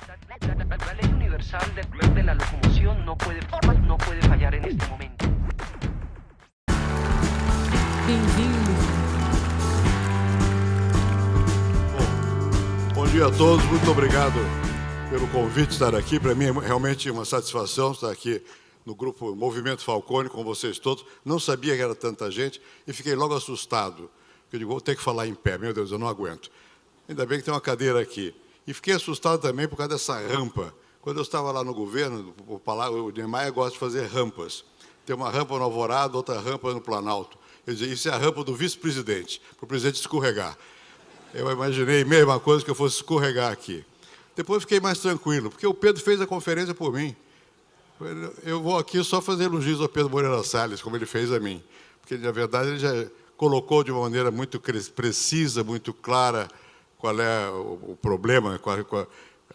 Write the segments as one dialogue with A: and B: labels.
A: La ley universal de la locomoción no puede fallar en este momento.
B: Bem-vindo.
C: Bom dia a todos, muito obrigado pelo convite de estar aqui. Para mim é realmente uma satisfação estar aqui no grupo Movimento Falcone com vocês todos. Não sabia que era tanta gente e fiquei logo assustado. Eu digo, vou ter que falar em pé, meu Deus, eu não aguento. Ainda bem que tem uma cadeira aqui. E fiquei assustado também por causa dessa rampa. Quando eu estava lá no governo, o Niemeyer gosta de fazer rampas. Tem uma rampa no Alvorada, outra rampa no Planalto. Eu dizia, isso é a rampa do vice-presidente, para o presidente escorregar. Eu imaginei a mesma coisa, que eu fosse escorregar aqui. Depois fiquei mais tranquilo, porque o Pedro fez a conferência por mim. Eu vou aqui só fazer elogios ao Pedro Moreira Salles, como ele fez a mim. Porque, na verdade, ele já colocou de uma maneira muito precisa, muito clara, qual é o problema,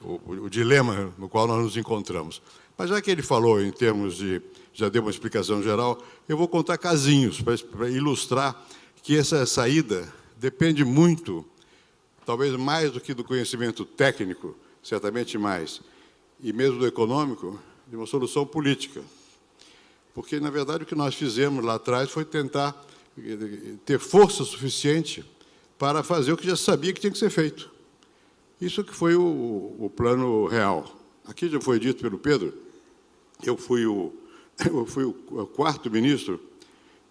C: o dilema no qual nós nos encontramos. Mas já que ele falou em termos de, já deu uma explicação geral, eu vou contar casinhos para ilustrar que essa saída depende muito, talvez mais do que do conhecimento técnico, certamente mais, e mesmo do econômico, de uma solução política. Porque, na verdade, o que nós fizemos lá atrás foi tentar ter força suficiente para fazer o que já sabia que tinha que ser feito. Isso que foi o plano real. Aqui já foi dito pelo Pedro, eu fui o quarto ministro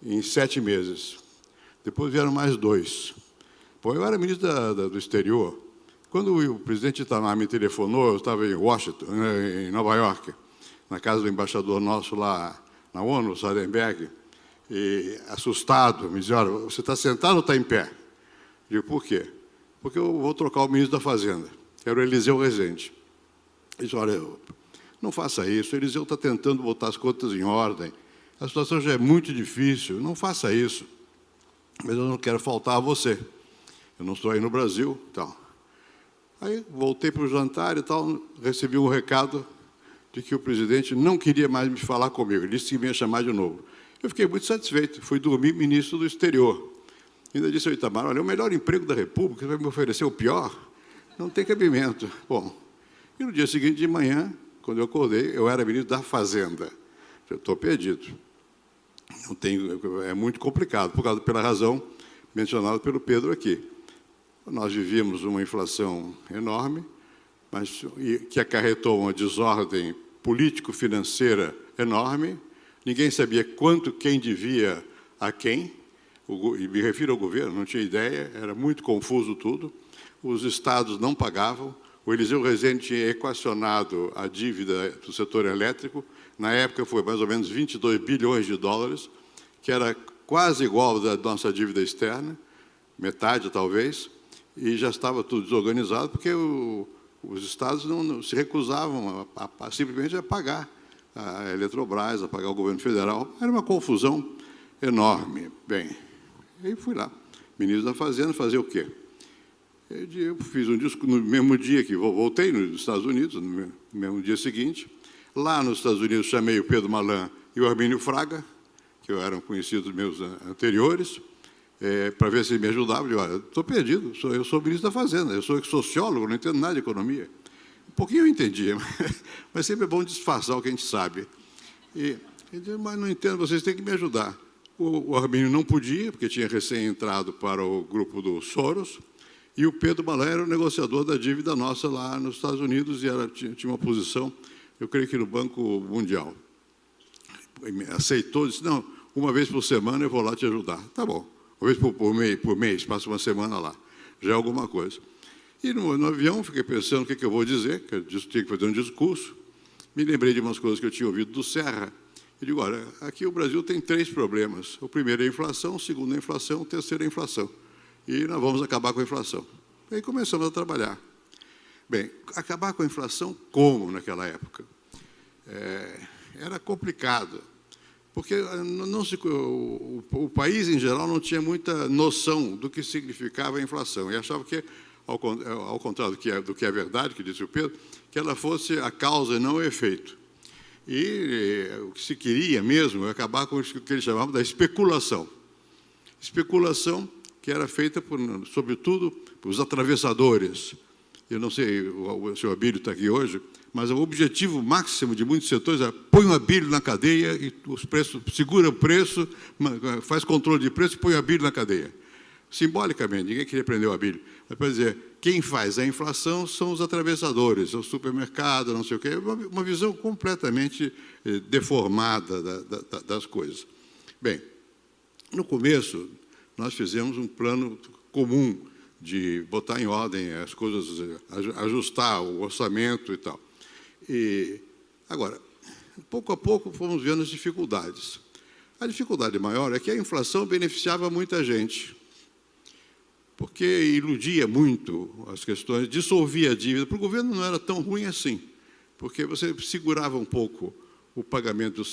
C: em 7 meses. Depois vieram mais 2. Bom, eu era ministro do exterior. Quando o presidente Itamar me telefonou, eu estava em Washington, em Nova York, na casa do embaixador nosso lá na ONU, Sarenberg, e assustado, me dizia, olha, você está sentado ou está em pé? Eu digo, por quê? Porque eu vou trocar o ministro da Fazenda, que era o Eliseu Rezende. Ele disse, olha, não faça isso, o Eliseu está tentando botar as contas em ordem, a situação já é muito difícil, não faça isso. Mas eu não quero faltar a você. Eu não estou aí no Brasil, tal. Aí voltei para o jantar e tal, recebi um recado de que o presidente não queria mais me falar comigo, ele disse que ia chamar de novo. Eu fiquei muito satisfeito, fui dormir ministro do exterior. Ainda disse ao Itamar, olha, o melhor emprego da República, você vai me oferecer o pior? Não tem cabimento. Bom, e no dia seguinte de manhã, quando eu acordei, eu era ministro da Fazenda. Eu estou perdido. Não tenho, é muito complicado, pela razão mencionada pelo Pedro aqui. Nós vivíamos uma inflação enorme, mas que acarretou uma desordem político-financeira enorme. Ninguém sabia quanto quem devia a quem. E me refiro ao governo, não tinha ideia, era muito confuso tudo. Os estados não pagavam. O Eliseu Rezende tinha equacionado a dívida do setor elétrico. Na época foi mais ou menos 22 bilhões de dólares, que era quase igual à nossa dívida externa, metade talvez, e já estava tudo desorganizado, porque os estados não se recusavam simplesmente a pagar a Eletrobras, a pagar o governo federal. Era uma confusão enorme. Bem, aí fui lá, ministro da Fazenda, fazer o quê? Eu fiz um discurso no mesmo dia que voltei nos Estados Unidos, no mesmo dia seguinte. Lá nos Estados Unidos chamei o Pedro Malan e o Armínio Fraga, que eram conhecidos meus anteriores, para ver se me ajudavam. Eu digo, estou perdido, eu sou ministro da Fazenda, eu sou sociólogo, não entendo nada de economia. Um pouquinho eu entendia, mas sempre é bom disfarçar o que a gente sabe. Ele disse, mas não entendo, vocês têm que me ajudar. O Armínio não podia, porque tinha recém entrado para o grupo do Soros, e o Pedro Malan era o negociador da dívida nossa lá nos Estados Unidos, e tinha uma posição, eu creio que no Banco Mundial. Aceitou, disse, não, uma vez por semana eu vou lá te ajudar. Tá bom, uma vez por mês, passo uma semana lá, já é alguma coisa. E no avião fiquei pensando o que eu vou dizer, que eu tinha que fazer um discurso, me lembrei de umas coisas que eu tinha ouvido do Serra. Eu digo, olha, aqui o Brasil tem 3 problemas. O primeiro é a inflação, o segundo é a inflação, o terceiro é a inflação. E nós vamos acabar com a inflação. Aí começamos a trabalhar. Bem, acabar com a inflação como naquela época? Era complicado, porque o país, em geral, não tinha muita noção do que significava a inflação, e achava que, ao contrário do que é verdade, que disse o Pedro, que ela fosse a causa e não o efeito. E o que se queria mesmo é acabar com o que eles chamavam da especulação. Especulação que era feita, sobretudo, por os atravessadores, eu não sei, o senhor Abílio está aqui hoje, mas o objetivo máximo de muitos setores é põe o Abílio na cadeia e os preços, segura o preço, faz controle de preço e põe o Abílio na cadeia. Simbolicamente, ninguém queria prender o Abílio. Mas, para dizer, quem faz a inflação são os atravessadores, o supermercado, não sei o quê. Uma visão completamente deformada das coisas. Bem, no começo, nós fizemos um plano comum de botar em ordem as coisas, ajustar o orçamento e tal. E, agora, pouco a pouco, fomos vendo as dificuldades. A dificuldade maior é que a inflação beneficiava muita gente, porque iludia muito as questões, dissolvia a dívida. Para o governo não era tão ruim assim, porque você segurava um pouco o pagamento dos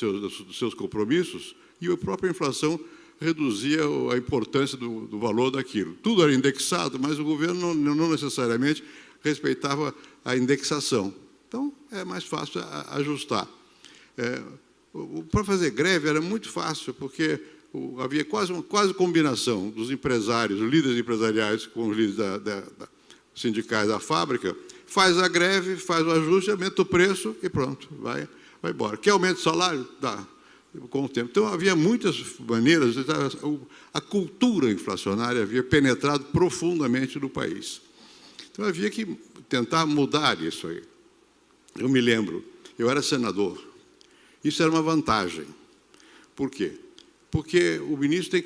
C: seus compromissos e a própria inflação reduzia a importância do valor daquilo. Tudo era indexado, mas o governo não necessariamente respeitava a indexação. Então, é mais fácil ajustar. Para fazer greve era muito fácil, porque havia quase combinação dos empresários, os líderes empresariais com os líderes sindicais da fábrica, faz a greve, faz o ajuste, aumenta o preço e pronto, vai embora. Quer aumento de salário? Dá, com o tempo. Então, havia muitas maneiras, a cultura inflacionária havia penetrado profundamente no país. Então, havia que tentar mudar isso aí. Eu me lembro, eu era senador, isso era uma vantagem. Por quê? Porque o ministro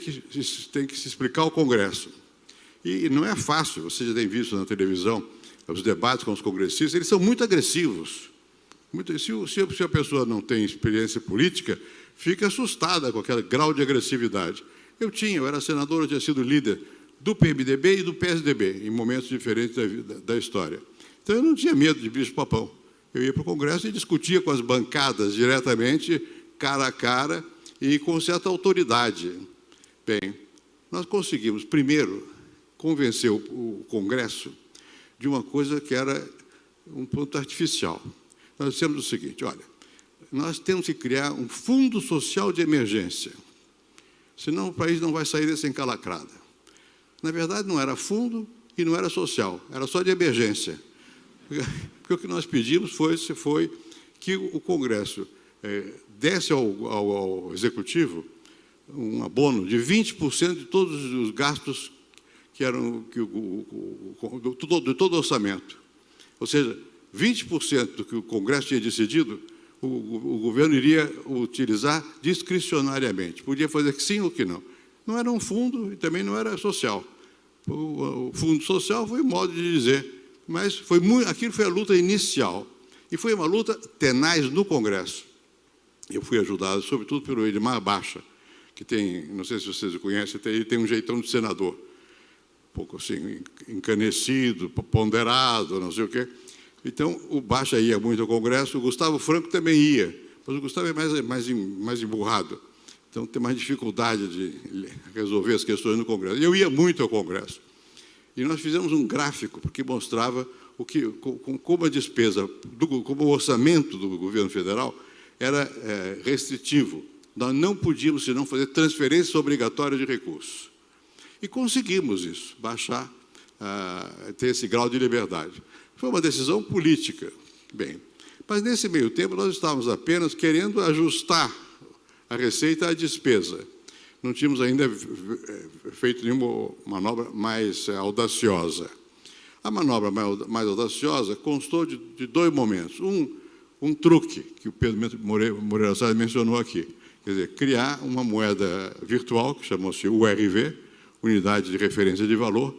C: tem que se explicar ao Congresso. E não é fácil, você já tem visto na televisão, os debates com os congressistas, eles são muito agressivos. Se a pessoa não tem experiência política, fica assustada com aquele grau de agressividade. Eu era senador, eu tinha sido líder do PMDB e do PSDB, em momentos diferentes da história. Então, eu não tinha medo de bicho-papão. Eu ia para o Congresso e discutia com as bancadas diretamente, cara a cara, e com certa autoridade. Bem, nós conseguimos, primeiro, convencer o Congresso de uma coisa que era um ponto artificial. Nós dissemos o seguinte, olha, nós temos que criar um fundo social de emergência, senão o país não vai sair dessa encalacrada. Na verdade, não era fundo e não era social, era só de emergência. Porque o que nós pedimos foi que o Congresso desse ao Executivo um abono de 20% de todos os gastos que eram de todo o orçamento. Ou seja, 20% do que o Congresso tinha decidido, o governo iria utilizar discricionariamente. Podia fazer que sim ou que não. Não era um fundo e também não era social. O fundo social foi um modo de dizer, mas aquilo foi a luta inicial. E foi uma luta tenaz no Congresso. Eu fui ajudado, sobretudo, pelo Edmar Baixa, que tem, não sei se vocês o conhecem, ele tem um jeitão de senador, um pouco assim, encanecido, ponderado, não sei o quê. Então, o Baixa ia muito ao Congresso, o Gustavo Franco também ia, mas o Gustavo é mais emburrado, então tem mais dificuldade de resolver as questões no Congresso. Eu ia muito ao Congresso. E nós fizemos um gráfico que mostrava como a despesa, como o orçamento do governo federal era restritivo. Nós não podíamos, senão, fazer transferência obrigatória de recursos. E conseguimos isso, baixar, ter esse grau de liberdade. Foi uma decisão política. Bem, mas nesse meio tempo nós estávamos apenas querendo ajustar a receita à despesa. Não tínhamos ainda feito nenhuma manobra mais audaciosa. A manobra mais audaciosa constou de dois momentos. Um truque, que o Pedro Moreira Salles mencionou aqui. Quer dizer, criar uma moeda virtual, que chamou-se URV, Unidade de Referência de Valor,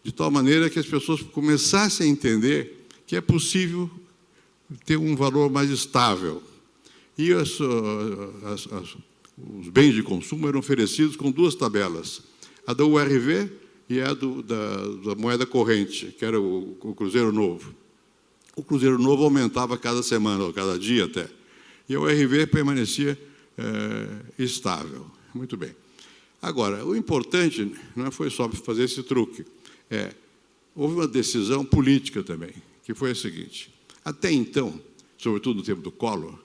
C: de tal maneira que as pessoas começassem a entender que é possível ter um valor mais estável. E os bens de consumo eram oferecidos com duas tabelas, a da URV e a da moeda corrente, que era o Cruzeiro Novo. O Cruzeiro Novo aumentava cada semana, ou cada dia até, e a URV permanecia estável. Muito bem. Agora, o importante não foi só fazer esse truque, houve uma decisão política também, que foi a seguinte: até então, sobretudo no tempo do Collor,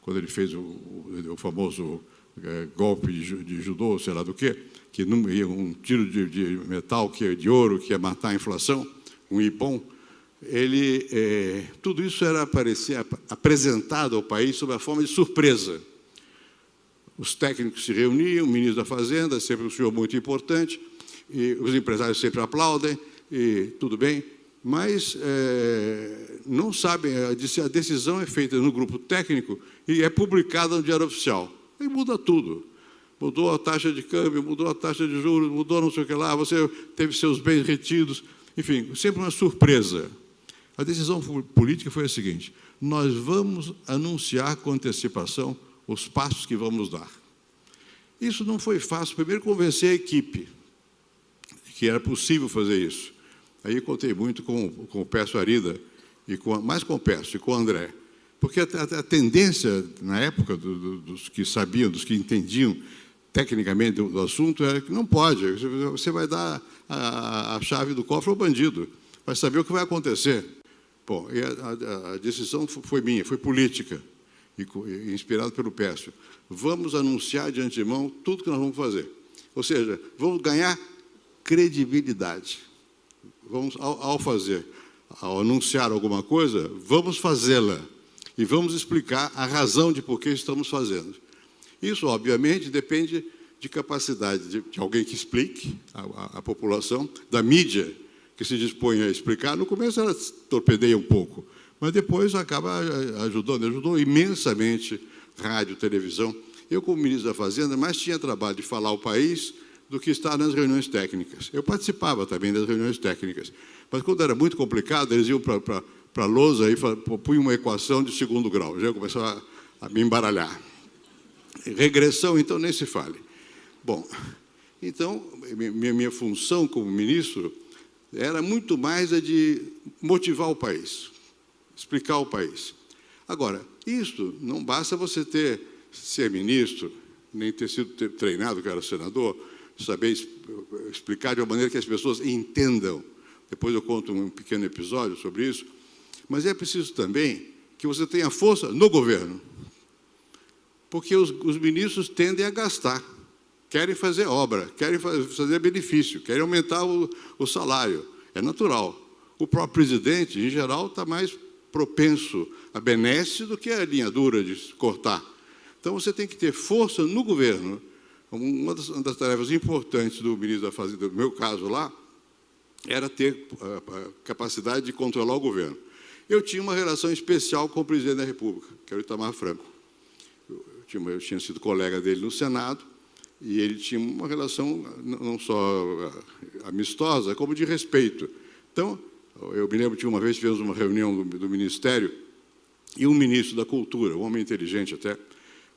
C: quando ele fez o famoso golpe de judô, sei lá do quê, que um tiro de metal, de ouro, que ia matar a inflação, um ipom, tudo isso era apresentado ao país sob a forma de surpresa. Os técnicos se reuniam, o ministro da Fazenda, sempre um senhor muito importante, e os empresários sempre aplaudem, e tudo bem, mas não sabem, a decisão é feita no grupo técnico e é publicada no Diário Oficial. Aí muda tudo. Mudou a taxa de câmbio, mudou a taxa de juros, mudou não sei o que lá, você teve seus bens retidos, enfim, sempre uma surpresa. A decisão política foi a seguinte: nós vamos anunciar com antecipação os passos que vamos dar. Isso não foi fácil. Primeiro, convencer a equipe que era possível fazer isso. Aí eu contei muito com o Pércio Arida, mais com o Pércio e com o André, porque a tendência, na época, dos que sabiam, dos que entendiam tecnicamente do assunto, era que não pode. Você vai dar a chave do cofre ao bandido, vai saber o que vai acontecer. Bom, e a decisão foi minha, foi política, e inspirado pelo Pércio. Vamos anunciar de antemão tudo que nós vamos fazer. Ou seja, vamos ganhar credibilidade. Vamos, ao anunciar alguma coisa, vamos fazê-la. E vamos explicar a razão de por que estamos fazendo. Isso, obviamente, depende de capacidade de alguém que explique à população, da mídia, que se dispõe a explicar. No começo ela torpedeia um pouco, mas depois acaba ajudou imensamente rádio, televisão. Eu, como ministro da Fazenda, mais tinha trabalho de falar ao país do que estar nas reuniões técnicas. Eu participava também das reuniões técnicas, mas quando era muito complicado, eles iam para a lousa e punham uma equação de segundo grau. Já começava a me embaralhar. Regressão, então, nem se fale. Bom, então, minha função como ministro era muito mais a de motivar o país, explicar ao país. Agora, isso não basta você ser ministro, nem ter sido treinado, que era senador, saber explicar de uma maneira que as pessoas entendam. Depois eu conto um pequeno episódio sobre isso. Mas é preciso também que você tenha força no governo. Porque os ministros tendem a gastar, querem fazer obra, querem fazer benefício, querem aumentar o salário. É natural. O próprio presidente, em geral, está mais propenso a benesse do que a linha dura de cortar. Então, você tem que ter força no governo. Uma das tarefas importantes do ministro da Fazenda, no meu caso lá, era ter a capacidade de controlar o governo. Eu tinha uma relação especial com o presidente da República, que era o Itamar Franco. Eu tinha sido colega dele no Senado, e ele tinha uma relação não só amistosa, como de respeito. Então, eu me lembro que uma vez tivemos uma reunião do Ministério, e um ministro da Cultura, um homem inteligente até,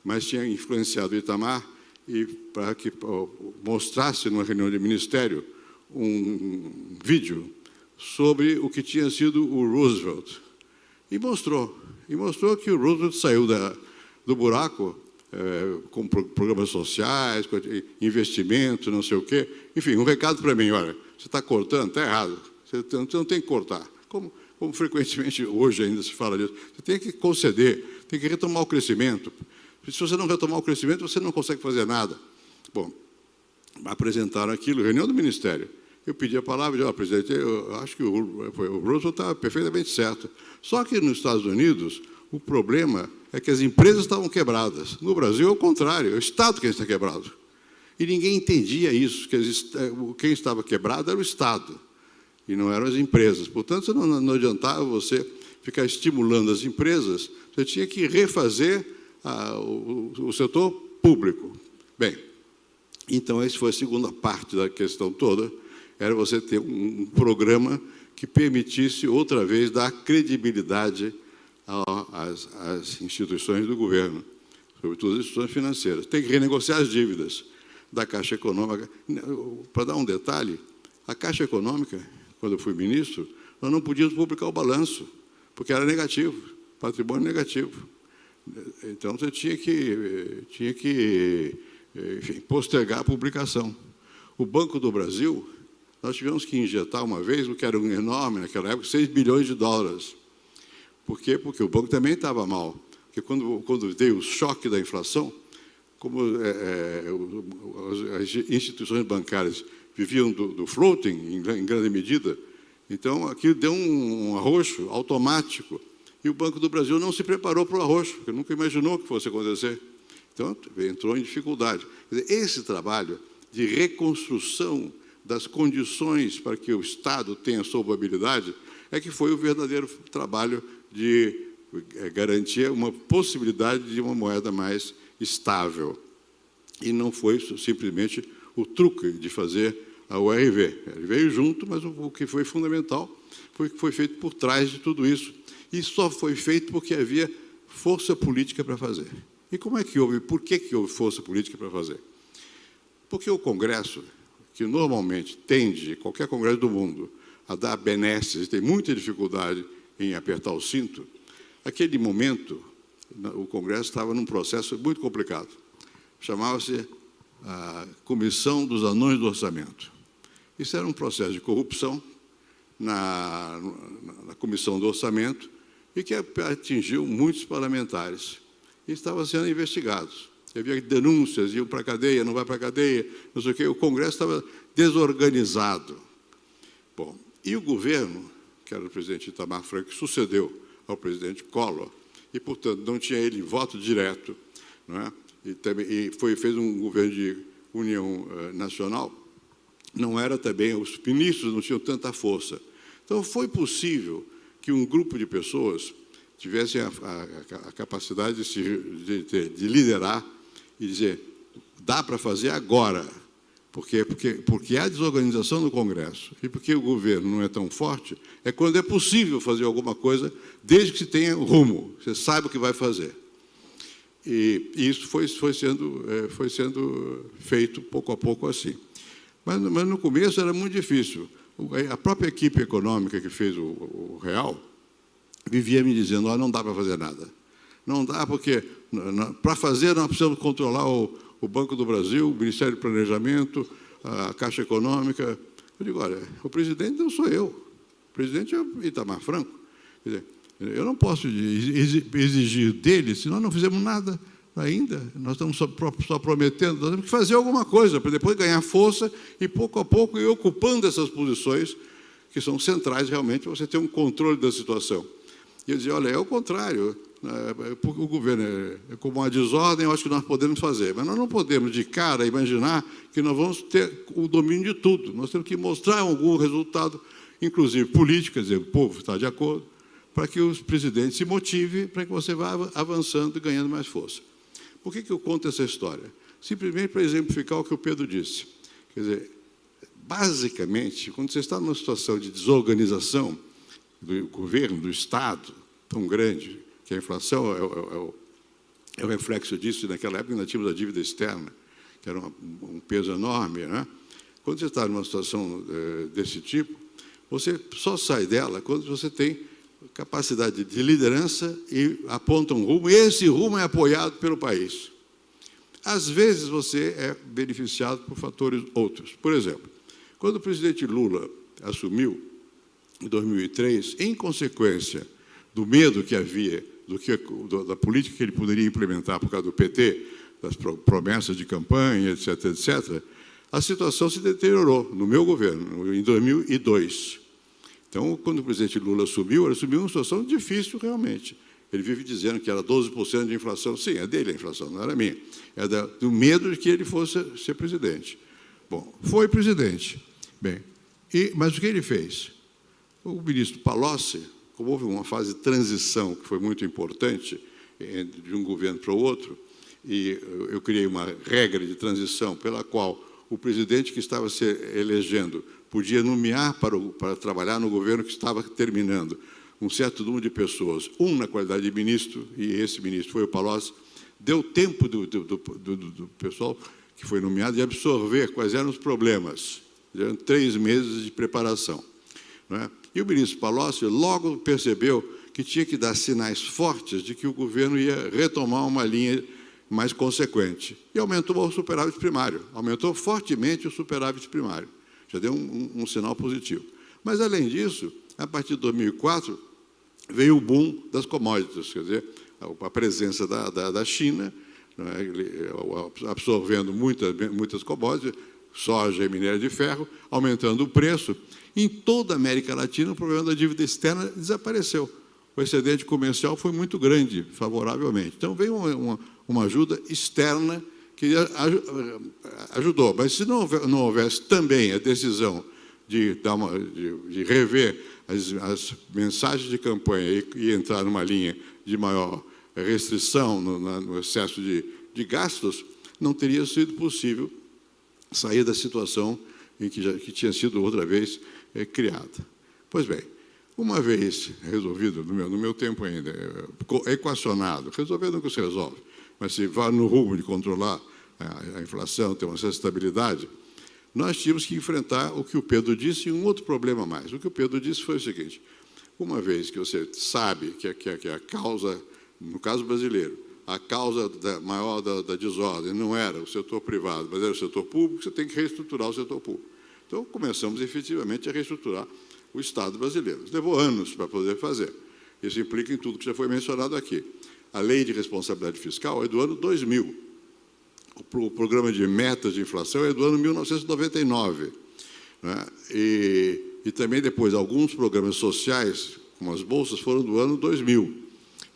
C: mas tinha influenciado o Itamar, e para que mostrasse numa reunião de Ministério um vídeo sobre o que tinha sido o Roosevelt. E mostrou que o Roosevelt saiu do buraco com programas sociais, com investimento, não sei o quê. Enfim, um recado para mim: olha, você está cortando, está errado, você não tem que cortar. Como frequentemente hoje ainda se fala disso, você tem que conceder, tem que retomar o crescimento. Se você não retomar o crescimento, você não consegue fazer nada. Bom, apresentaram aquilo, reunião do Ministério. Eu pedi a palavra e disse: presidente, eu acho que o Roosevelt está perfeitamente certo. Só que nos Estados Unidos, o problema é que as empresas estavam quebradas. No Brasil, é o contrário, é o Estado que está quebrado. E ninguém entendia isso, que quem estava quebrado era o Estado, e não eram as empresas. Portanto, não adiantava você ficar estimulando as empresas, você tinha que refazer o setor público. Bem, então, essa foi a segunda parte da questão toda, era você ter um programa que permitisse, outra vez, dar credibilidade às instituições do governo, sobretudo as instituições financeiras. Tem que renegociar as dívidas da Caixa Econômica. Para dar um detalhe, a Caixa Econômica, quando eu fui ministro, nós não podíamos publicar o balanço, porque era negativo, patrimônio negativo. Então, você tinha que enfim, postergar a publicação. O Banco do Brasil, nós tivemos que injetar uma vez, o que era um enorme naquela época, 6 bilhões de dólares. Por quê? Porque o banco também estava mal. Porque quando veio o choque da inflação, como as instituições bancárias viviam do floating, em grande medida, Então, aquilo deu um arroxo automático, e o Banco do Brasil não se preparou para o arroxo, porque nunca imaginou que fosse acontecer. Então, entrou em dificuldade. Quer dizer, esse trabalho de reconstrução das condições para que o Estado tenha solvabilidade é que foi o verdadeiro trabalho de garantir uma possibilidade de uma moeda mais estável. E não foi simplesmente o truque de fazer a URV. Ele veio junto, mas o que foi fundamental foi o que foi feito por trás de tudo isso. E só foi feito porque havia força política para fazer. E como é que houve? Por que houve força política para fazer? Porque o Congresso, que normalmente tende, qualquer Congresso do mundo, a dar benesses, tem muita dificuldade em apertar o cinto, naquele momento, o Congresso estava num processo muito complicado. Chamava-se a Comissão dos Anões do Orçamento. Isso era um processo de corrupção na Comissão do Orçamento e que atingiu muitos parlamentares. E estavam sendo investigados. Havia denúncias, iam para a cadeia, não vai para a cadeia, não sei o quê. O Congresso estava desorganizado. Bom, e o governo, que era o presidente Itamar Franco, que sucedeu ao presidente Collor, e, portanto, não tinha ele voto direto, não é? Fez um governo de união nacional, não era também, os ministros não tinham tanta força. Então, foi possível que um grupo de pessoas tivessem a capacidade de liderar e dizer, dá para fazer agora, porque há desorganização no Congresso e porque o governo não é tão forte, é quando é possível fazer alguma coisa, desde que se tenha rumo, você saiba o que vai fazer. E isso foi sendo feito pouco a pouco assim. Mas no começo era muito difícil. A própria equipe econômica que fez o Real vivia me dizendo, não dá para fazer nada. Não dá porque, para fazer, nós precisamos controlar o Banco do Brasil, o Ministério do Planejamento, a Caixa Econômica. Eu digo, olha, o presidente não sou eu. O presidente é o Itamar Franco. Quer dizer, eu não posso exigir dele se nós não fizemos nada ainda. Nós estamos só prometendo, nós temos que fazer alguma coisa para depois ganhar força e, pouco a pouco, ir ocupando essas posições que são centrais, realmente, para você ter um controle da situação. E eu dizia, olha, é o contrário. O governo é como uma desordem, eu acho que nós podemos fazer. Mas nós não podemos, de cara, imaginar que nós vamos ter o domínio de tudo. Nós temos que mostrar algum resultado, inclusive político, quer dizer, o povo está de acordo, para que os presidentes se motivem, para que você vá avançando e ganhando mais força. Por que eu conto essa história? Simplesmente para exemplificar o que o Pedro disse. Quer dizer, basicamente, quando você está numa situação de desorganização do governo, do Estado, tão grande, que a inflação é o reflexo disso, e naquela época ainda tínhamos a dívida externa, que era um peso enorme, né? Quando você está numa situação desse tipo, você só sai dela quando você tem capacidade de liderança e aponta um rumo, e esse rumo é apoiado pelo país. Às vezes você é beneficiado por fatores outros. Por exemplo, quando o presidente Lula assumiu, em 2003, em consequência do medo que havia da política que ele poderia implementar por causa do PT, das promessas de campanha, etc., etc., a situação se deteriorou no meu governo, em 2002. Então, quando o presidente Lula assumiu, ele assumiu uma situação difícil, realmente. Ele vive dizendo que era 12% de inflação. Sim, é dele a inflação, não era minha. É do medo de que ele fosse ser presidente. Bom, foi presidente. Bem, mas o que ele fez? O ministro Palocci, como houve uma fase de transição que foi muito importante de um governo para o outro, e eu criei uma regra de transição pela qual o presidente que estava se elegendo podia nomear para trabalhar no governo que estava terminando um certo número de pessoas, na qualidade de ministro, e esse ministro foi o Palocci, deu tempo do pessoal que foi nomeado de absorver quais eram os problemas. Eram 3 meses de preparação. Não é? E o ministro Palocci logo percebeu que tinha que dar sinais fortes de que o governo ia retomar uma linha mais consequente. E aumentou o superávit primário, aumentou fortemente o superávit primário. Já deu um sinal positivo. Mas, além disso, a partir de 2004, veio o boom das commodities, quer dizer, a presença da China, né, absorvendo muitas commodities, soja e minério de ferro, aumentando o preço. Em toda a América Latina, o problema da dívida externa desapareceu. O excedente comercial foi muito grande, favoravelmente. Então, veio uma ajuda externa que ajudou. Mas se não houvesse também a decisão de rever as mensagens de campanha e entrar numa linha de maior restrição no excesso de gastos, não teria sido possível sair da situação em que tinha sido outra vez criada. Pois bem, uma vez resolvido, no meu tempo ainda, equacionado, resolver nunca se resolve, mas se vai no rumo de controlar a inflação, ter uma certa estabilidade, nós tínhamos que enfrentar o que o Pedro disse e um outro problema a mais. O que o Pedro disse foi o seguinte: uma vez que você sabe que a causa, no caso brasileiro, a causa maior da desordem não era o setor privado, mas era o setor público, você tem que reestruturar o setor público. Então, começamos efetivamente a reestruturar o Estado brasileiro. Levou anos para poder fazer. Isso implica em tudo que já foi mencionado aqui. A Lei de Responsabilidade Fiscal é do ano 2000. O programa de metas de inflação é do ano 1999. Né? E também depois, alguns programas sociais, como as bolsas, foram do ano 2000.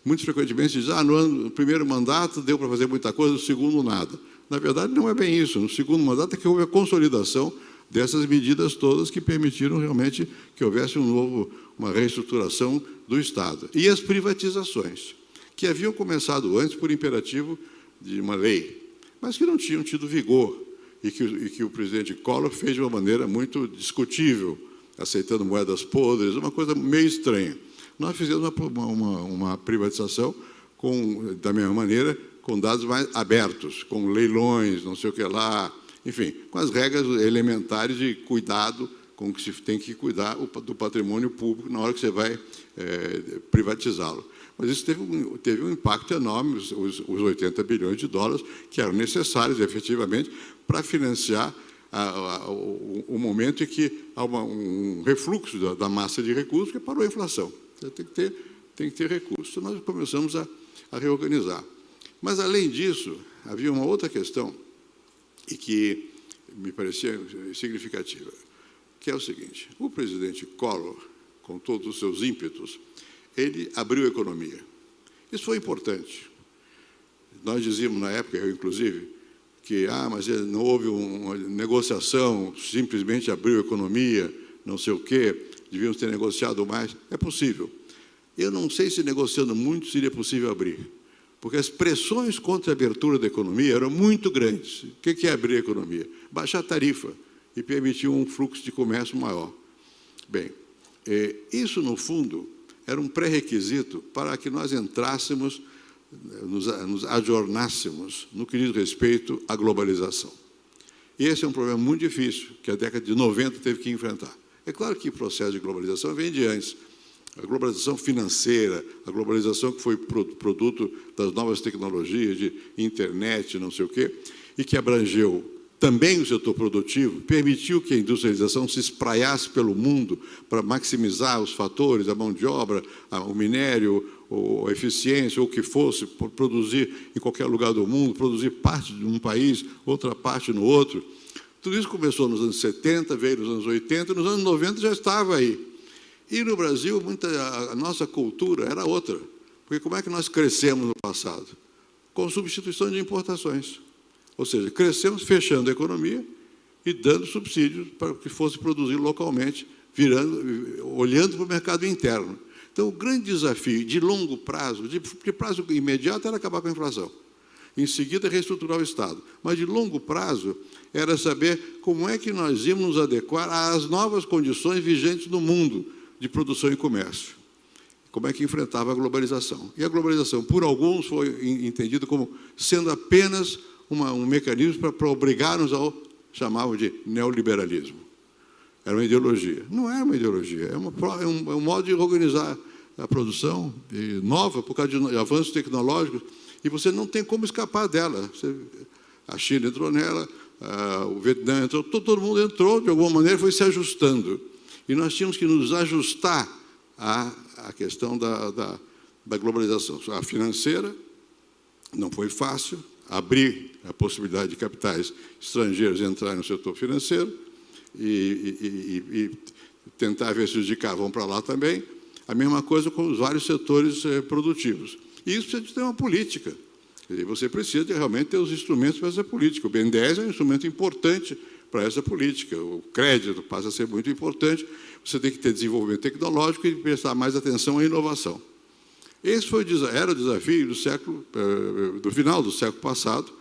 C: Muito frequentemente se diz, no primeiro mandato deu para fazer muita coisa, no segundo nada. Na verdade, não é bem isso. No segundo mandato é que houve a consolidação dessas medidas todas que permitiram realmente que houvesse uma reestruturação do Estado. E as privatizações, que haviam começado antes por imperativo de uma lei, mas que não tinham tido vigor e que o presidente Collor fez de uma maneira muito discutível, aceitando moedas podres, uma coisa meio estranha. Nós fizemos uma privatização da mesma maneira, com dados mais abertos, com leilões, não sei o que lá, enfim, com as regras elementares de cuidado com que se tem que cuidar do patrimônio público na hora que você vai privatizá-lo. Mas isso teve um impacto enorme, os 80 bilhões de dólares que eram necessários, efetivamente, para financiar o momento em que há um refluxo da massa de recursos que parou a inflação. Você tem que ter recursos. Então, nós começamos a reorganizar. Mas, além disso, havia uma outra questão e que me parecia significativa, que é o seguinte: o presidente Collor, com todos os seus ímpetos, ele abriu a economia. Isso foi importante. Nós dizíamos na época, eu inclusive, que mas não houve uma negociação, simplesmente abriu a economia, não sei o quê, devíamos ter negociado mais. É possível. Eu não sei se negociando muito seria possível abrir, porque as pressões contra a abertura da economia eram muito grandes. O que é abrir a economia? Baixar a tarifa e permitir um fluxo de comércio maior. Bem, isso, no fundo, era um pré-requisito para que nós entrássemos, nos ajornássemos no que diz respeito à globalização. E esse é um problema muito difícil, que a década de 90 teve que enfrentar. É claro que o processo de globalização vem de antes. A globalização financeira, a globalização que foi produto das novas tecnologias, de internet, não sei o quê, e que abrangeu também o setor produtivo, permitiu que a industrialização se espraiasse pelo mundo para maximizar os fatores, a mão de obra, o minério, a eficiência, ou o que fosse, produzir em qualquer lugar do mundo, produzir parte de um país, outra parte no outro. Tudo isso começou nos anos 70, veio nos anos 80, nos anos 90 já estava aí. E no Brasil, a nossa cultura era outra. Porque como é que nós crescemos no passado? Com substituição de importações. Ou seja, crescemos fechando a economia e dando subsídios para que fosse produzido localmente, olhando para o mercado interno. Então, o grande desafio de longo prazo, de prazo imediato, era acabar com a inflação. Em seguida, reestruturar o Estado. Mas, de longo prazo, era saber como é que nós íamos nos adequar às novas condições vigentes no mundo de produção e comércio. Como é que enfrentava a globalização. E a globalização, por alguns, foi entendida como sendo apenas um mecanismo para obrigar-nos ao, chamavam de neoliberalismo. Era uma ideologia. Não é uma ideologia, é um modo de organizar a produção nova, por causa de avanços tecnológicos, e você não tem como escapar dela. A China entrou nela, o Vietnã entrou, todo mundo entrou, de alguma maneira foi se ajustando. E nós tínhamos que nos ajustar à questão da globalização. A financeira não foi fácil, abrir a possibilidade de capitais estrangeiros entrarem no setor financeiro e tentar ver se os de cá vão para lá também. A mesma coisa com os vários setores produtivos. E isso precisa de ter uma política. E você precisa realmente ter os instrumentos para essa política. O BNDES é um instrumento importante para essa política. O crédito passa a ser muito importante. Você tem que ter desenvolvimento tecnológico e prestar mais atenção à inovação. Esse era o desafio do final do século passado,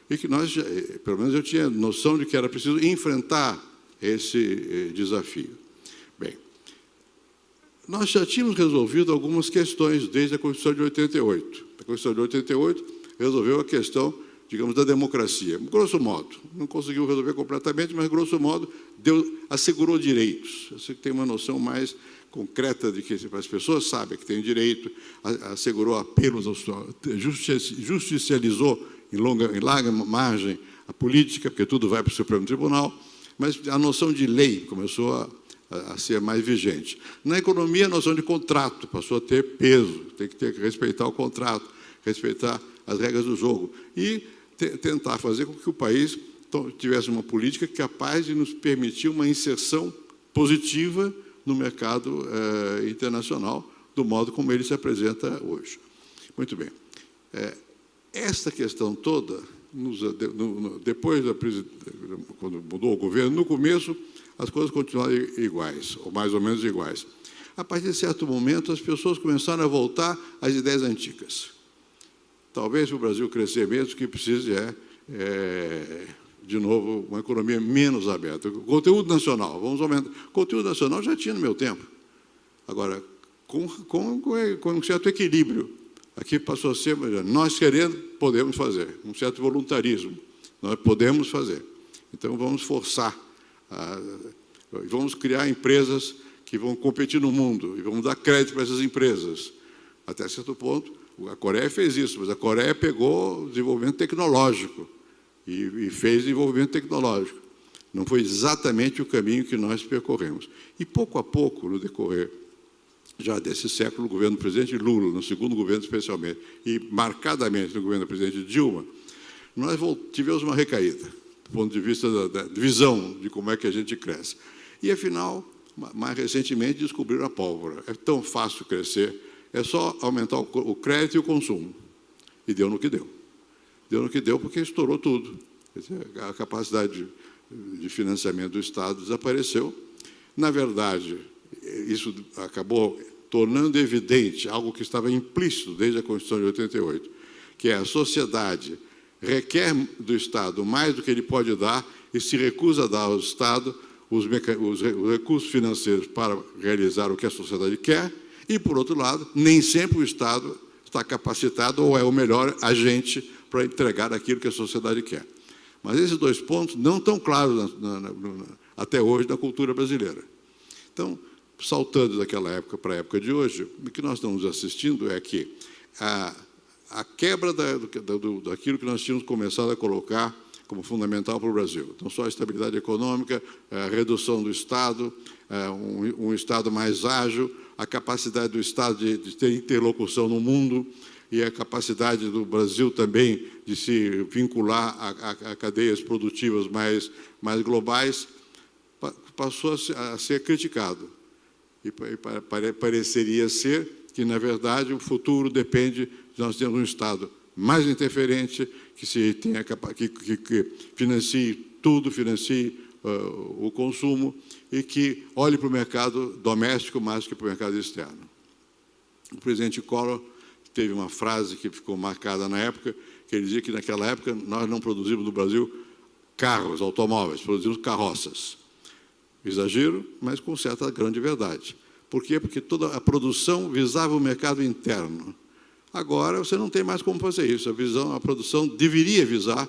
C: e que nós, pelo menos eu tinha noção de que era preciso enfrentar esse desafio. Bem, nós já tínhamos resolvido algumas questões desde a Constituição de 88. A Constituição de 88 resolveu a questão, digamos, da democracia. Grosso modo, não conseguiu resolver completamente, mas, grosso modo, assegurou direitos. Você tem uma noção mais concreta de que as pessoas sabem que têm direito, assegurou apelos, justicializou em larga margem a política, porque tudo vai para o Supremo Tribunal, mas a noção de lei começou a ser mais vigente. Na economia, a noção de contrato passou a ter peso, tem que respeitar o contrato, respeitar as regras do jogo e tentar fazer com que o país tivesse uma política capaz de nos permitir uma inserção positiva no mercado internacional, do modo como ele se apresenta hoje. Muito bem. Esta questão toda, depois, quando mudou o governo, no começo, as coisas continuaram iguais, ou mais ou menos iguais. A partir de certo momento, as pessoas começaram a voltar às ideias antigas. Talvez o Brasil crescer mesmo, o que precisa de novo, uma economia menos aberta. O conteúdo nacional, vamos aumentar. O conteúdo nacional já tinha no meu tempo. Agora, com um certo equilíbrio. Aqui passou a ser, nós querendo, podemos fazer. Um certo voluntarismo. Nós podemos fazer. Então, vamos forçar. Vamos criar empresas que vão competir no mundo e vamos dar crédito para essas empresas. Até certo ponto, a Coreia fez isso, mas a Coreia pegou o desenvolvimento tecnológico e fez desenvolvimento tecnológico. Não foi exatamente o caminho que nós percorremos. E, pouco a pouco, no decorrer já desse século, o governo do presidente Lula, no segundo governo especialmente, e marcadamente no governo do presidente Dilma, nós tivemos uma recaída, do ponto de vista da visão de como é que a gente cresce. E, afinal, mais recentemente, descobriram a pólvora. É tão fácil crescer, é só aumentar o crédito e o consumo. E deu no que deu. Deu no que deu porque estourou tudo. A capacidade de financiamento do Estado desapareceu. Na verdade, isso acabou tornando evidente algo que estava implícito desde a Constituição de 88, que é a sociedade requer do Estado mais do que ele pode dar e se recusa a dar ao Estado os recursos financeiros para realizar o que a sociedade quer. E, por outro lado, nem sempre o Estado está capacitado ou é o melhor agente para entregar aquilo que a sociedade quer. Mas esses dois pontos não estão claros até hoje na cultura brasileira. Então, saltando daquela época para a época de hoje, o que nós estamos assistindo é que a quebra daquilo que nós tínhamos começado a colocar como fundamental para o Brasil. Então, só a estabilidade econômica, a redução do Estado, um Estado mais ágil, a capacidade do Estado de ter interlocução no mundo e a capacidade do Brasil também de se vincular a cadeias produtivas mais globais, passou a ser criticado. E pareceria ser que, na verdade, o futuro depende de nós termos um Estado mais interferente, que financie tudo, financie o consumo e que olhe para o mercado doméstico mais que para o mercado externo. O presidente Collor teve uma frase que ficou marcada na época, que ele dizia que naquela época nós não produzimos no Brasil carros, automóveis, produzimos carroças. Exagero, mas com certa grande verdade. Por quê? Porque toda a produção visava o mercado interno. Agora, você não tem mais como fazer isso. A produção deveria visar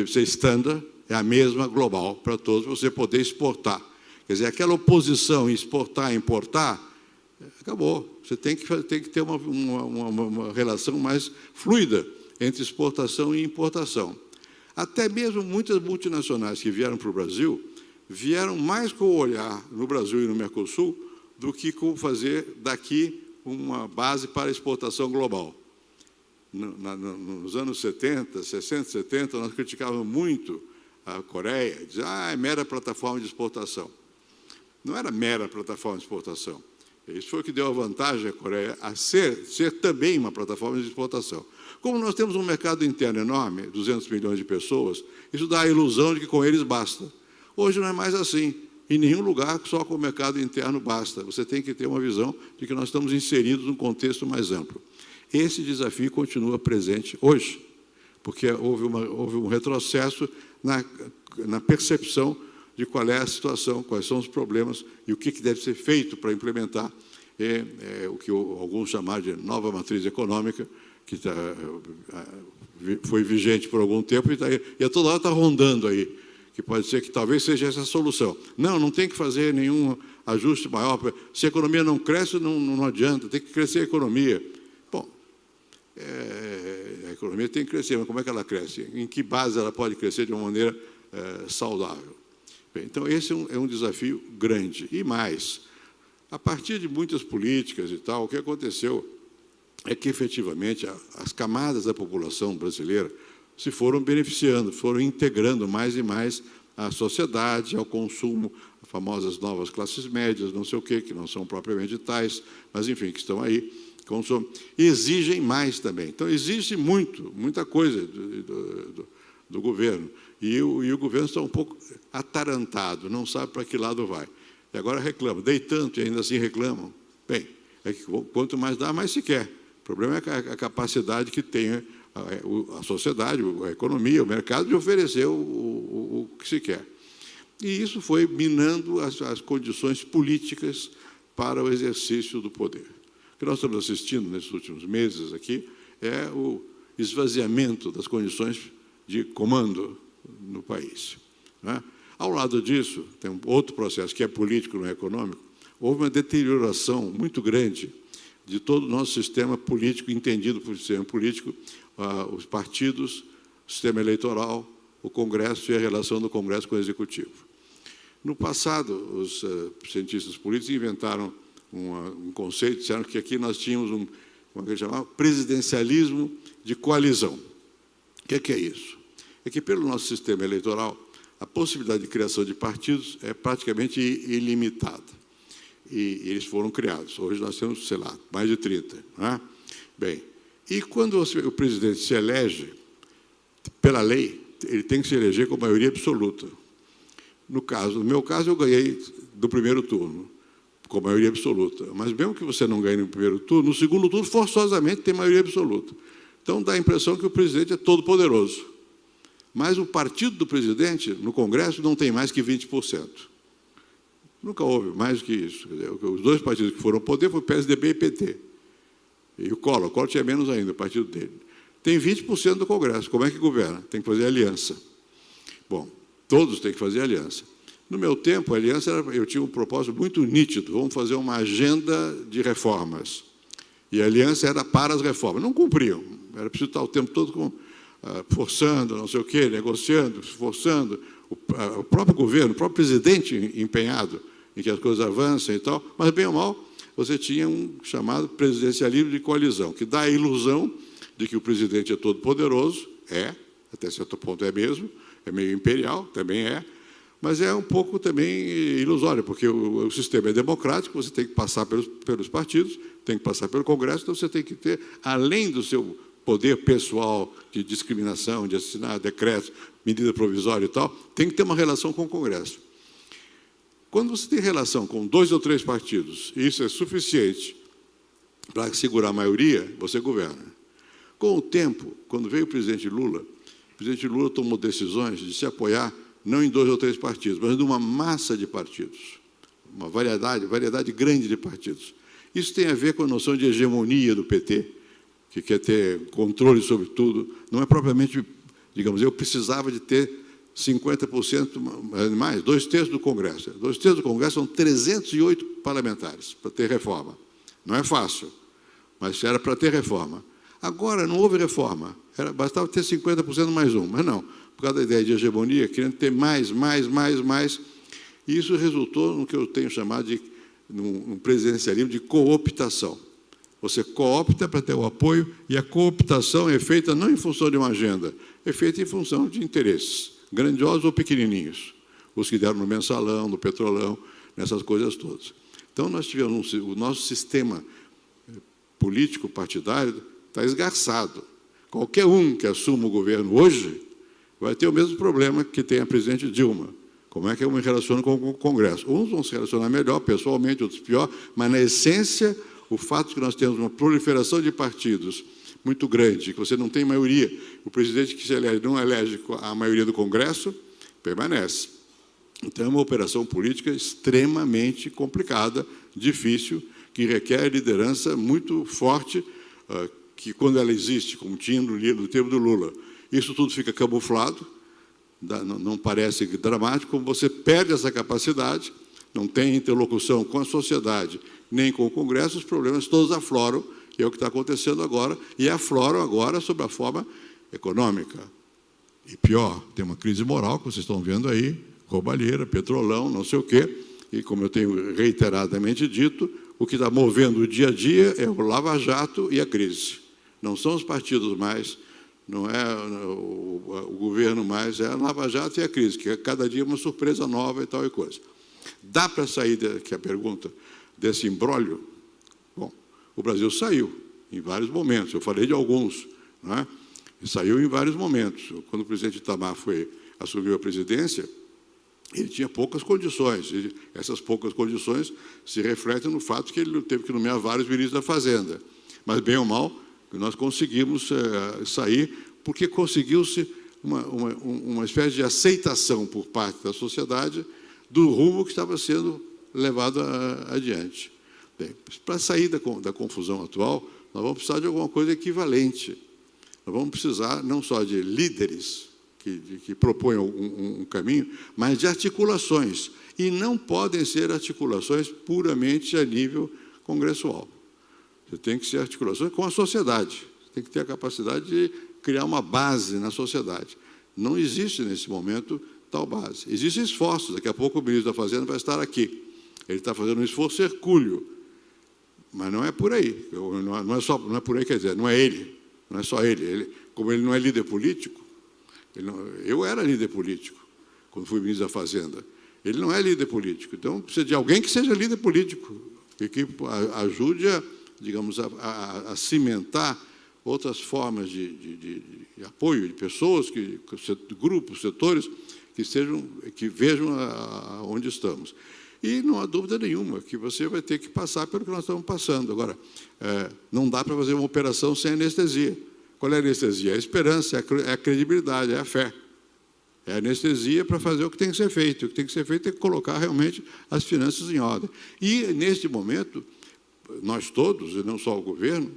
C: ser standard, é a mesma global para todos, você poder exportar. Quer dizer, aquela oposição em exportar e importar, acabou. Você tem que ter uma relação mais fluida entre exportação e importação. Até mesmo muitas multinacionais que vieram para o Brasil, vieram mais com o olhar no Brasil e no Mercosul do que com fazer daqui uma base para exportação global. nos anos 70, 60, 70, nós criticávamos muito a Coreia, dizia, é mera plataforma de exportação. Não era mera plataforma de exportação. Isso foi o que deu a vantagem à Coreia a ser também uma plataforma de exportação. Como nós temos um mercado interno enorme, 200 milhões de pessoas, isso dá a ilusão de que com eles basta. Hoje não é mais assim. Em nenhum lugar, só com o mercado interno basta. Você tem que ter uma visão de que nós estamos inseridos num contexto mais amplo. Esse desafio continua presente hoje, porque houve um retrocesso na percepção de qual é a situação, quais são os problemas e o que deve ser feito para implementar o que alguns chamaram de nova matriz econômica, que foi vigente por algum tempo e a toda hora está rondando aí, que pode ser que talvez seja essa a solução. Não tem que fazer nenhum ajuste maior. Se a economia não cresce, não adianta, tem que crescer a economia. Bom, a economia tem que crescer, mas como é que ela cresce? Em que base ela pode crescer de uma maneira saudável? Bem, então, esse é um desafio grande. E mais, a partir de muitas políticas e tal, o que aconteceu é que, efetivamente, as camadas da população brasileira se foram beneficiando, foram integrando mais e mais à sociedade, ao consumo, as famosas novas classes médias, não sei o quê, que não são propriamente tais, mas, enfim, que estão aí, consomem, e exigem mais também. Então, exige muita coisa do governo, e o governo está um pouco atarantado, não sabe para que lado vai. E agora reclama, dei tanto e ainda assim reclamam. Bem, é que quanto mais dá, mais se quer. O problema é a capacidade que tem a sociedade, a economia, o mercado de oferecer o que se quer. E isso foi minando as condições políticas para o exercício do poder. O que nós estamos assistindo nesses últimos meses aqui é o esvaziamento das condições de comando no país. Não é? Ao lado disso, tem um outro processo que é político, não é econômico. Houve uma deterioração muito grande de todo o nosso sistema político, entendido por sistema político, os partidos, o sistema eleitoral, o Congresso e a relação do Congresso com o Executivo. No passado, os cientistas políticos inventaram um conceito, disseram que aqui nós tínhamos como é que chamava? Presidencialismo de coalizão. O que é isso? É que, pelo nosso sistema eleitoral, a possibilidade de criação de partidos é praticamente ilimitada. E eles foram criados. Hoje nós temos, sei lá, mais de 30. Não é? Bem, e quando o presidente se elege, pela lei, ele tem que se eleger com maioria absoluta. No meu caso, eu ganhei do primeiro turno, com maioria absoluta. Mas mesmo que você não ganhe no primeiro turno, no segundo turno, forçosamente, tem maioria absoluta. Então, dá a impressão que o presidente é todo poderoso. Mas o partido do presidente, no Congresso, não tem mais que 20%. Nunca houve mais do que isso. Os dois partidos que foram ao poder foram o PSDB e PT. E o Collor tinha menos ainda, o partido dele. Tem 20% do Congresso. Como é que governa? Tem que fazer aliança. Bom, todos têm que fazer aliança. No meu tempo, a aliança eu tinha um propósito muito nítido. Vamos fazer uma agenda de reformas. E a aliança era para as reformas. Não cumpriam. Era preciso estar o tempo todo forçando, não sei o quê, negociando, forçando. O próprio governo, o próprio presidente empenhado em que as coisas avancem e tal, mas, bem ou mal, você tinha um chamado presidencialismo de coalizão, que dá a ilusão de que o presidente é todo poderoso, até certo ponto é mesmo, é meio imperial, também mas é um pouco também ilusório, porque o sistema é democrático, você tem que passar pelos partidos, tem que passar pelo Congresso, então você tem que ter, além do seu poder pessoal de discriminação, de assinar decretos, medida provisória e tal, tem que ter uma relação com o Congresso. Quando você tem relação com 2 ou 3 partidos, e isso é suficiente para segurar a maioria, você governa. Com o tempo, quando veio o presidente Lula tomou decisões de se apoiar não em 2 ou 3 partidos, mas numa massa de partidos, uma variedade grande de partidos. Isso tem a ver com a noção de hegemonia do PT, que quer ter controle sobre tudo. Não é propriamente, digamos, eu precisava de ter 50% mais, 2/3 do Congresso. 2/3 do Congresso são 308 parlamentares para ter reforma. Não é fácil, mas era para ter reforma. Agora, não houve reforma. Bastava ter 50% mais um, mas não. Por causa da ideia de hegemonia, querendo ter mais. E isso resultou no que eu tenho chamado de um presidencialismo de cooptação. Você coopta para ter o apoio, e a cooptação é feita não em função de uma agenda, é feita em função de interesses, grandiosos ou pequenininhos. Os que deram no mensalão, no petrolão, nessas coisas todas. Então, nós tivemos o nosso sistema político partidário está esgarçado. Qualquer um que assuma o governo hoje vai ter o mesmo problema que tem a presidente Dilma. Como é que eu me relaciono com o Congresso? Uns vão se relacionar melhor, pessoalmente, outros pior, mas, na essência, o fato de que nós temos uma proliferação de partidos muito grande, que você não tem maioria, o presidente que se elege não elege a maioria do Congresso, permanece. Então, é uma operação política extremamente complicada, difícil, que requer liderança muito forte, que, quando ela existe, como tinha no tempo do Lula, isso tudo fica camuflado, não parece dramático, como você perde essa capacidade, não tem interlocução com a sociedade, nem com o Congresso, os problemas todos afloram, e é o que está acontecendo agora, e afloram agora sob a forma econômica. E pior, tem uma crise moral, que vocês estão vendo aí, roubalheira, petrolão, não sei o quê, e como eu tenho reiteradamente dito, o que está movendo o dia a dia é o Lava Jato e a crise. Não são os partidos mais, não é o governo mais, é a Lava Jato e a crise, que é cada dia uma surpresa nova e tal e coisa. Dá para sair, que é a pergunta, desse imbróglio? Bom, o Brasil saiu em vários momentos, eu falei de alguns, não é? E saiu em vários momentos. Quando o presidente Itamar assumiu a presidência, ele tinha poucas condições, e essas poucas condições se refletem no fato que ele teve que nomear vários ministros da Fazenda. Mas, bem ou mal, nós conseguimos sair, porque conseguiu-se uma espécie de aceitação por parte da sociedade do rumo que estava sendo levado adiante. Bem, para sair da confusão atual, nós vamos precisar de alguma coisa equivalente. Nós vamos precisar não só de líderes que proponham um caminho, mas de articulações. E não podem ser articulações puramente a nível congressual. Você tem que ser articulações com a sociedade. Você tem que ter a capacidade de criar uma base na sociedade. Não existe, nesse momento, tal base. Existem esforços. Daqui a pouco o ministro da Fazenda vai estar aqui. Ele está fazendo um esforço hercúleo. Mas não é por aí. Não é por aí, quer dizer, não é ele. Não é só ele. Como ele não é líder político, eu era líder político, quando fui ministro da Fazenda. Ele não é líder político. Então, precisa de alguém que seja líder político, e que ajude digamos, a cimentar outras formas de apoio de pessoas, grupos, setores, que vejam onde estamos. E não há dúvida nenhuma que você vai ter que passar pelo que nós estamos passando. Agora, não dá para fazer uma operação sem anestesia. Qual é a anestesia? É a esperança, é a credibilidade, é a fé. É a anestesia para fazer o que tem que ser feito. O que tem que ser feito é colocar realmente as finanças em ordem. E, neste momento, nós todos, e não só o governo,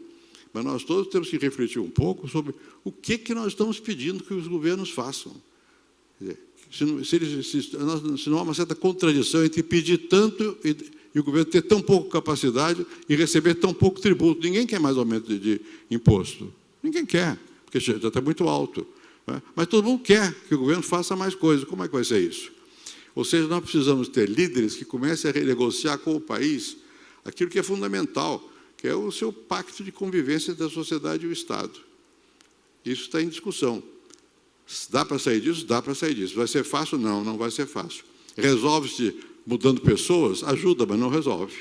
C: mas nós todos temos que refletir um pouco sobre o que nós estamos pedindo que os governos façam. Quer dizer, se não há uma certa contradição entre pedir tanto e o governo ter tão pouca capacidade e receber tão pouco tributo. Ninguém quer mais aumento de imposto. Ninguém quer, porque já está muito alto. Né? Mas todo mundo quer que o governo faça mais coisas. Como é que vai ser isso? Ou seja, nós precisamos ter líderes que comecem a renegociar com o país aquilo que é fundamental, que é o seu pacto de convivência da sociedade e o Estado. Isso está em discussão. Dá para sair disso? Dá para sair disso. Vai ser fácil? Não, não vai ser fácil. Resolve-se mudando pessoas? Ajuda, mas não resolve.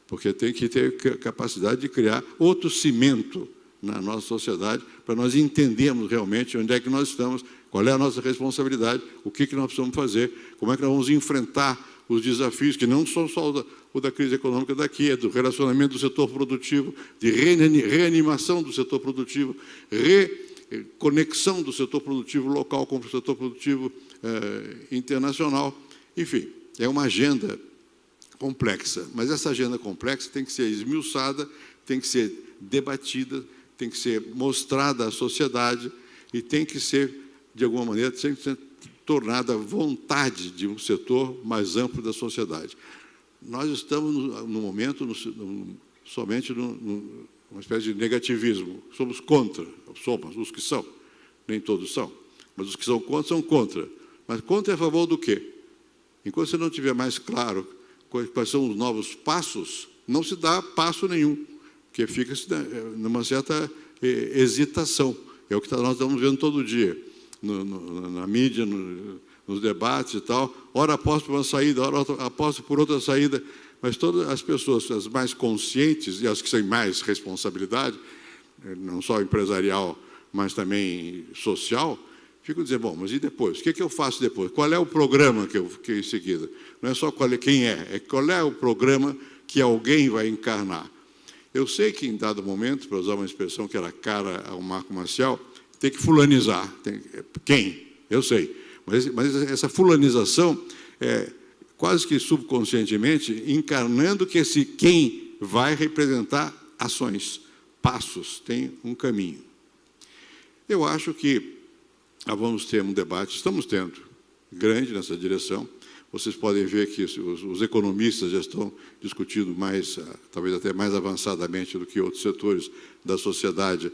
C: Porque tem que ter capacidade de criar outro cimento na nossa sociedade, para nós entendermos realmente onde é que nós estamos, qual é a nossa responsabilidade, o que nós precisamos fazer, como é que nós vamos enfrentar os desafios, que não são só o da crise econômica daqui, é do relacionamento do setor produtivo, de reanimação do setor produtivo, reconexão do setor produtivo local com o setor produtivo internacional. Enfim, é uma agenda complexa, mas essa agenda complexa tem que ser esmiuçada, tem que ser debatida, tem que ser mostrada à sociedade e tem que ser, de alguma maneira, tem que ser tornada vontade de um setor mais amplo da sociedade. Nós estamos, no momento, somente numa espécie de negativismo. Somos contra, somos os que são, nem todos são, mas os que são contra. Mas contra é a favor do quê? Enquanto você não tiver mais claro quais são os novos passos, não se dá passo nenhum. porque fica numa certa hesitação. É o que nós estamos vendo todo dia, na mídia, nos debates e tal. Ora aposto por uma saída, ora aposto por outra saída. Mas todas as pessoas, as mais conscientes e as que têm mais responsabilidade, não só empresarial, mas também social, ficam dizendo, bom, mas e depois? O que eu faço depois? Qual é o programa que em seguida? Não é só quem é qual é o programa que alguém vai encarnar. Eu sei que, em dado momento, para usar uma expressão que era cara ao Marco Maciel, tem que fulanizar. Quem? Eu sei. Mas essa fulanização é quase que subconscientemente encarnando que esse quem vai representar ações, passos, tem um caminho. Eu acho que vamos ter um debate, estamos tendo, grande nessa direção. Vocês podem ver que os economistas já estão discutindo mais, talvez até mais avançadamente do que outros setores da sociedade, o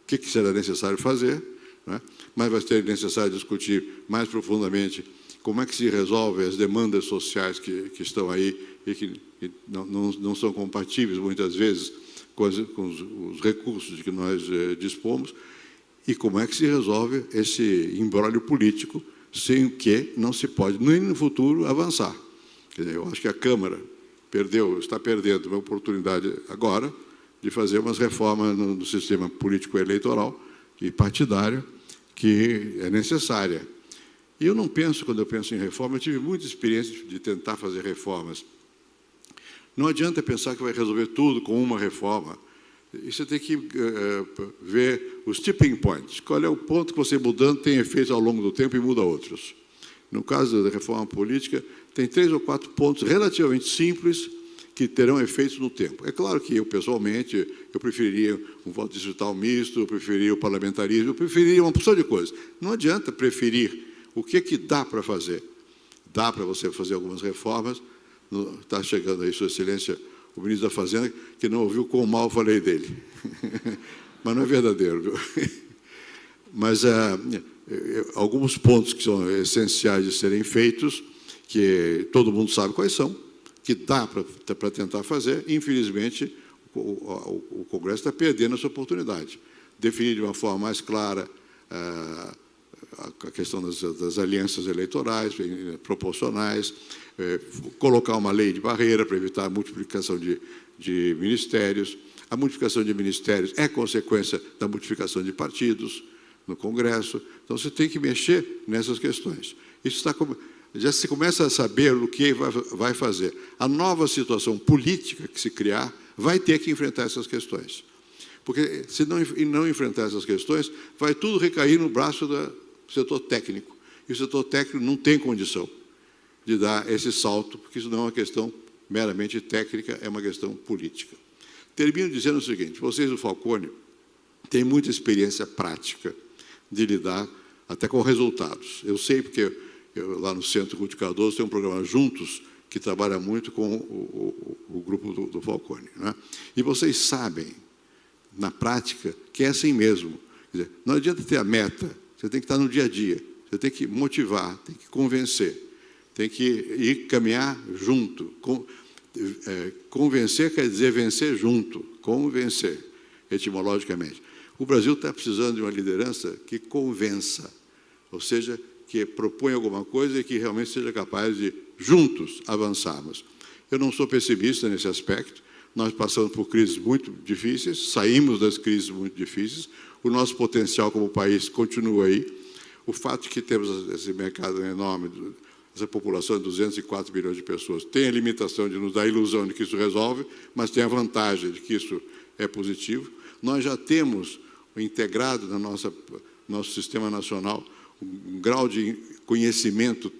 C: que será necessário fazer, né? Mas vai ser necessário discutir mais profundamente como é que se resolve as demandas sociais que estão aí e que não são compatíveis, muitas vezes, com os recursos de que nós dispomos, e como é que se resolve esse imbróglio político sem o que não se pode, nem no futuro, avançar. Quer dizer, eu acho que a Câmara está perdendo uma oportunidade agora de fazer umas reformas no sistema político-eleitoral e partidário que é necessária. E eu não penso, quando eu penso em reforma, eu tive muita experiência de tentar fazer reformas. Não adianta pensar que vai resolver tudo com uma reforma. E você tem que ver os tipping points. Qual é o ponto que você mudando tem efeitos ao longo do tempo e muda outros. No caso da reforma política, tem 3 ou 4 pontos relativamente simples que terão efeitos no tempo. É claro que eu, pessoalmente, eu preferiria um voto distrital misto, eu preferiria o parlamentarismo, eu preferiria uma porção de coisas. Não adianta preferir. O que dá para fazer? Dá para você fazer algumas reformas. Está chegando aí, Sua Excelência, o ministro da Fazenda, que não ouviu quão mal falei dele. Mas não é verdadeiro, viu? Mas alguns pontos que são essenciais de serem feitos, que todo mundo sabe quais são, que dá para tentar fazer. Infelizmente, o Congresso está perdendo essa oportunidade. Definir de uma forma mais clara a questão das alianças eleitorais, proporcionais, colocar uma lei de barreira para evitar a multiplicação de ministérios. A multiplicação de ministérios é consequência da multiplicação de partidos no Congresso. Então, você tem que mexer nessas questões. Isso já se começa a saber o que vai fazer. A nova situação política que se criar vai ter que enfrentar essas questões. Porque, se não enfrentar essas questões, vai tudo recair no braço do setor técnico. E o setor técnico não tem condição de dar esse salto, porque isso não é uma questão meramente técnica, é uma questão política. Termino dizendo o seguinte, vocês do Falcone têm muita experiência prática de lidar até com resultados. Eu sei porque lá no Centro Ruth Cardoso tem um programa Juntos, que trabalha muito com o grupo do Falcone, né? E vocês sabem, na prática, que é assim mesmo. Quer dizer, não adianta ter a meta, você tem que estar no dia a dia, você tem que motivar, tem que convencer, tem que ir caminhar junto. Convencer quer dizer vencer junto, convencer, etimologicamente. O Brasil está precisando de uma liderança que convença, ou seja, que proponha alguma coisa e que realmente seja capaz de, juntos, avançarmos. Eu não sou pessimista nesse aspecto, nós passamos por crises muito difíceis, saímos das crises muito difíceis, o nosso potencial como país continua aí, o fato de que temos esse mercado enorme, essa população de 204 milhões de pessoas, tem a limitação de nos dar a ilusão de que isso resolve, mas tem a vantagem de que isso é positivo. Nós já temos integrado no nosso sistema nacional um grau de conhecimento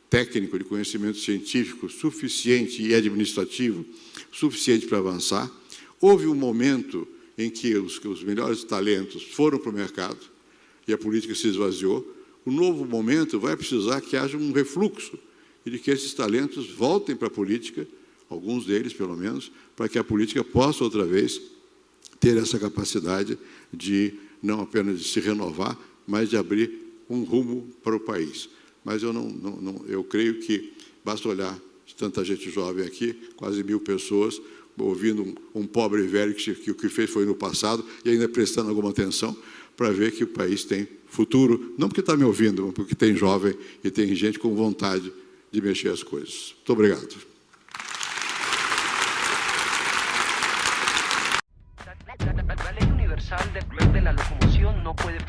C: técnico, de conhecimento científico suficiente e administrativo suficiente para avançar. Houve um momento em que os melhores talentos foram para o mercado e a política se esvaziou. O novo momento vai precisar que haja um refluxo e de que esses talentos voltem para a política, alguns deles, pelo menos, para que a política possa, outra vez, ter essa capacidade de, não apenas de se renovar, mas de abrir um rumo para o país. Mas eu creio que basta olhar tanta gente jovem aqui, quase 1000 pessoas, ouvindo um pobre velho que o que fez foi no passado e ainda prestando alguma atenção para ver que o país tem futuro, não porque está me ouvindo, mas porque tem jovem e tem gente com vontade de mexer as coisas. Muito obrigado.
A: La ley universal de la locomoción no puede